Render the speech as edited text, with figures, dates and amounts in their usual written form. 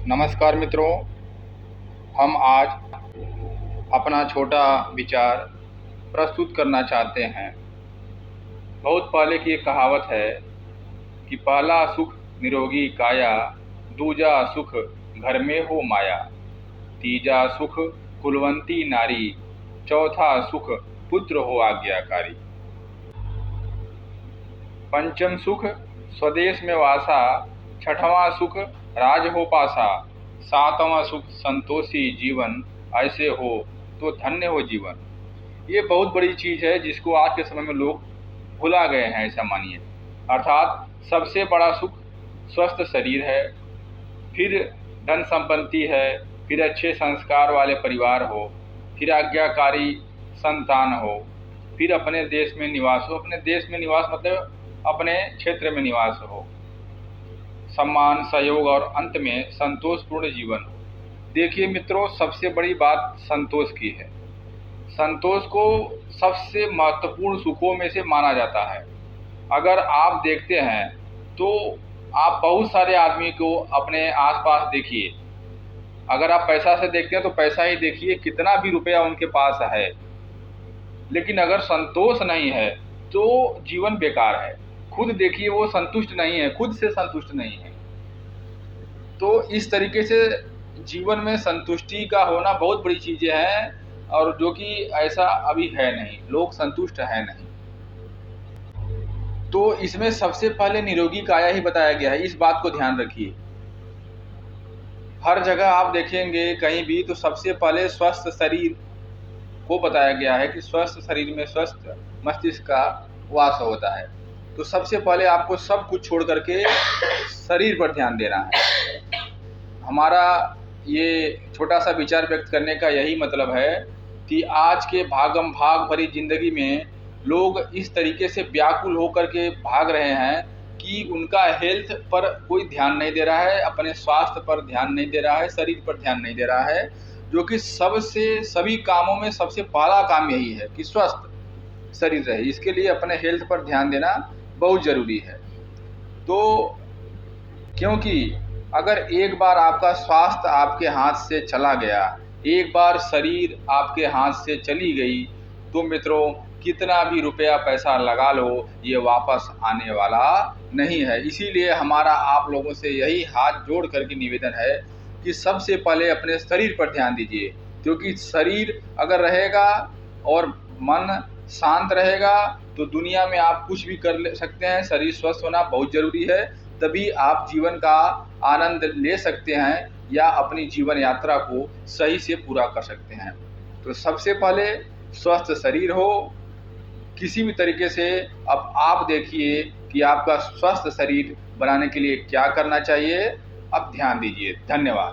नमस्कार मित्रों, हम आज अपना छोटा विचार प्रस्तुत करना चाहते हैं। बहुत पहले की एक कहावत है कि पहला सुख निरोगी काया, दूजा सुख घर में हो माया, तीजा सुख कुलवंती नारी, चौथा सुख पुत्र हो आज्ञाकारी। पंचम सुख स्वदेश में वासा, छठवां सुख राज हो पासा, सातवां सुख संतोषी जीवन, ऐसे हो तो धन्य हो जीवन। ये बहुत बड़ी चीज़ है जिसको आज के समय में लोग भुला गए हैं, ऐसा मानिए। अर्थात सबसे बड़ा सुख स्वस्थ शरीर है, फिर धन संपत्ति है, फिर अच्छे संस्कार वाले परिवार हो, फिर आज्ञाकारी संतान हो, फिर अपने देश में निवास हो। अपने देश में निवास मतलब अपने क्षेत्र में निवास हो, सम्मान, सहयोग और अंत में संतोषपूर्ण जीवन हो। देखिए मित्रों, सबसे बड़ी बात संतोष की है। संतोष को सबसे महत्वपूर्ण सुखों में से माना जाता है। अगर आप देखते हैं तो आप बहुत सारे आदमी को अपने आसपास देखिए। अगर आप पैसा से देखते हैं तो पैसा ही देखिए, कितना भी रुपया उनके पास है, लेकिन अगर संतोष नहीं है तो जीवन बेकार है। खुद देखिए, वो संतुष्ट नहीं है, खुद से संतुष्ट नहीं है। तो इस तरीके से जीवन में संतुष्टि का होना बहुत बड़ी चीज़ें हैं, और जो कि ऐसा अभी है नहीं, लोग संतुष्ट है नहीं। तो इसमें सबसे पहले निरोगी काया ही बताया गया है, इस बात को ध्यान रखिए। हर जगह आप देखेंगे कहीं भी तो सबसे पहले स्वस्थ शरीर को बताया गया है कि स्वस्थ शरीर में स्वस्थ मस्तिष्क का वास होता है। तो सबसे पहले आपको सब कुछ छोड़ करके शरीर पर ध्यान देना है। हमारा ये छोटा सा विचार व्यक्त करने का यही मतलब है कि आज के भागम भाग भरी जिंदगी में लोग इस तरीके से व्याकुल होकर के भाग रहे हैं कि उनका हेल्थ पर कोई ध्यान नहीं दे रहा है, अपने स्वास्थ्य पर ध्यान नहीं दे रहा है, शरीर पर ध्यान नहीं दे रहा है, जो कि सभी कामों में सबसे पहला काम यही है कि स्वस्थ शरीर रहे। इसके लिए अपने हेल्थ पर ध्यान देना बहुत ज़रूरी है। तो क्योंकि अगर एक बार आपका स्वास्थ्य आपके हाथ से चला गया, एक बार शरीर आपके हाथ से चली गई, तो मित्रों कितना भी रुपया पैसा लगा लो, ये वापस आने वाला नहीं है। इसीलिए हमारा आप लोगों से यही हाथ जोड़ करके निवेदन है कि सबसे पहले अपने शरीर पर ध्यान दीजिए, क्योंकि शरीर अगर रहेगा और मन शांत रहेगा तो दुनिया में आप कुछ भी कर सकते हैं। शरीर स्वस्थ होना बहुत ज़रूरी है, तभी आप जीवन का आनंद ले सकते हैं या अपनी जीवन यात्रा को सही से पूरा कर सकते हैं। तो सबसे पहले स्वस्थ शरीर हो किसी भी तरीके से। अब आप देखिए कि आपका स्वस्थ शरीर बनाने के लिए क्या करना चाहिए, अब ध्यान दीजिए। धन्यवाद।